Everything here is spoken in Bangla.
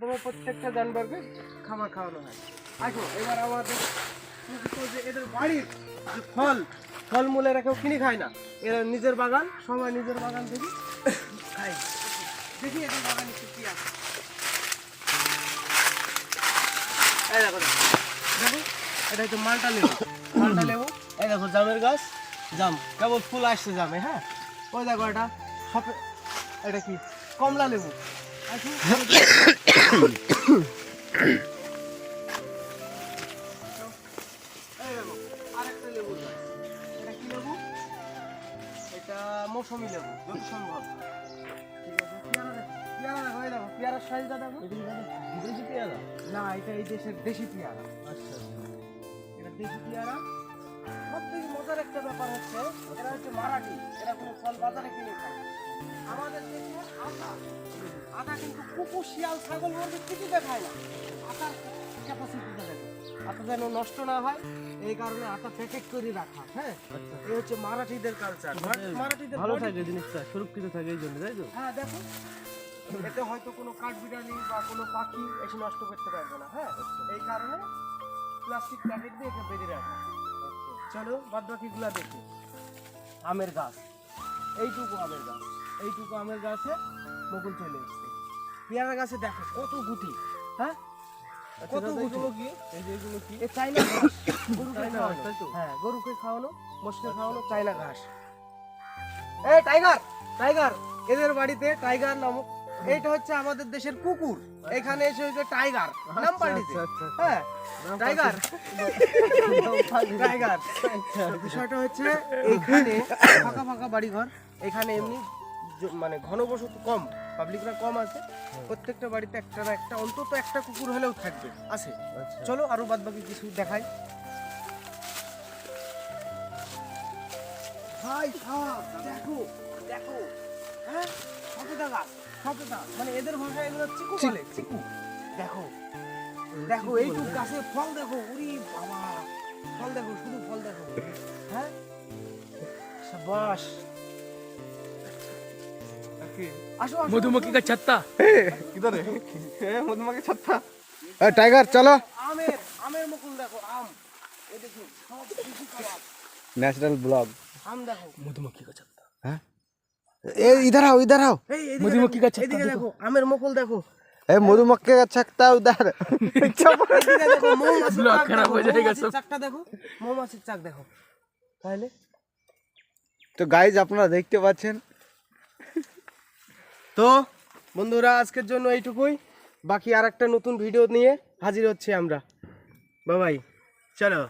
মাধ্যমে প্রত্যেকটা জানোয়ারকে খাবার খাওয়ানো হয়। আসো এবার আমাদের যে এদের বাড়ির যে ফলমূলের কেউ কিনে খায় না, এরা নিজের বাগান, সবাই নিজের বাগান থেকে খায়। দেখি এদের বাগানে কি আছে। এই দেখো দেখো, এটা হচ্ছে মালটা লেবু। মালটা লেবু, এই দেখো জামের গাছ, জাম কেবল ফুল আসছে জামে। হ্যাঁ, ওই দেখো এটা এটা কি কমলা লেবু। আরেকটা লেবু, এটা কি লেবু? এটা মৌসুমী লেবু যত সম্ভব। ঠিক আছে, পেয়ারা দেখো, পেয়ারা দেখো, এই দেখো পেয়ারার সাইজটা দেখো। বিদেশি পেয়ারা না, এটা এই দেশের দেশি পেয়ারা। আচ্ছা, এটা দেশি পেয়ারা। সব থেকে মজার একটা ব্যাপার হচ্ছে, এরা হচ্ছে মারাঠি, এরা কোনো ফল বাজারে কিনে খায়। আমাদের দেশে আটা কিন্তু কুকুর, শিয়াল, ছাগল, মুরগি কিছুতে খায় না। আটার ক্যাপাসিটিটা দেখো, আটা যেন নষ্ট না হয় এই কারণে আটা প্যাকেট করে রাখা। হ্যাঁ, এই হচ্ছে মারাঠিদের কালচার। মারাঠিদের ভালো থাকে জিনিসটা, সুরক্ষিত থাকে এই জন্য, তাই তো? হ্যাঁ দেখো, এতে হয়তো কোনো কাঠবিড়ালি বা কোনো পাখি এসে নষ্ট করতে পারবে না। হ্যাঁ, এই কারণে প্লাস্টিক প্যাকেট দিয়ে একে বেঁধে রাখা। চলো বাদ বাকিগুলা দেখি। আমের গাছ, এইটুকু আমের গাছ, এইটুকু আমের গাছে মুকুল চলে এসছে। পেয়ারা গাছে দেখো কত গুটি। হ্যাঁ, কত গুটি। কি এই যে এগুলো কি? এই চাইনা ঘাস, গরুকে খাওয়ানো। হ্যাঁ, গরুকে খাওয়ানো, মোষকে খাওয়ানো চাইনা ঘাস। এই টাইগার, টাইগার, এদের বাড়িতে টাইগার নামক, এইটা হচ্ছে আমাদের দেশের কুকুর, এখানে এসে হচ্ছে টাইগার নাম পাল্টেছে। হ্যাঁ, টাইগার, টাইগার। বিষয়টা হচ্ছে এইখানে ফাঁকা ফাঁকা বাড়িঘর, এখানে এমনি মানে ঘনবসতি কম, পাবলিকরা কম আছে। প্রত্যেকটা বাড়িতে একটা না একটা অন্তত একটা কুকুর হলেও থাকবে, আছে। চলো আরো বাদ বাকি কিছু দেখাই। ভাই দেখো দেখো, হ্যাঁ সফেদা গাছ, সফেদা মানে এদের ভাষায় এগুলো চিকু বলে, চিকু। দেখো দেখো এইটুক গাছে ফল দেখো, উরি বাবা, ফল দেখো, শুধু ফল দেখো। হ্যাঁ, শাবাশ। আসো मधुमक्खी का छत्ता किधर है? मधुमक्खी छत्ता। टाइगर चलो। आमेर, आमेर मुकुल देखो, आम, ये देखो सब देसी कबाब। National blog. आम देखो, मधुमक्खी का छत्ता हाँ, ए इधर आओ, इधर आओ। मधुमक्खी का छत्ता एदिके देखो, आमेर मुकुल देखो। ए मधुमक्खी का छत्ता उधर। एदिके देखो, मौमाछिर ब्लॉग चाक खराब देखो, हो जाएगा मौमाछिर सब। चाकटा देखो, मौमाछिर चाक देखो। তাহলে তো গাইজ আপনারা দেখতে পাচ্ছেন। তো বন্ধুরা আজকের জন্য এইটুকুই, বাকি আরেকটা নতুন ভিডিও নিয়ে হাজির হচ্ছি আমরা। বাই বাই, চলো।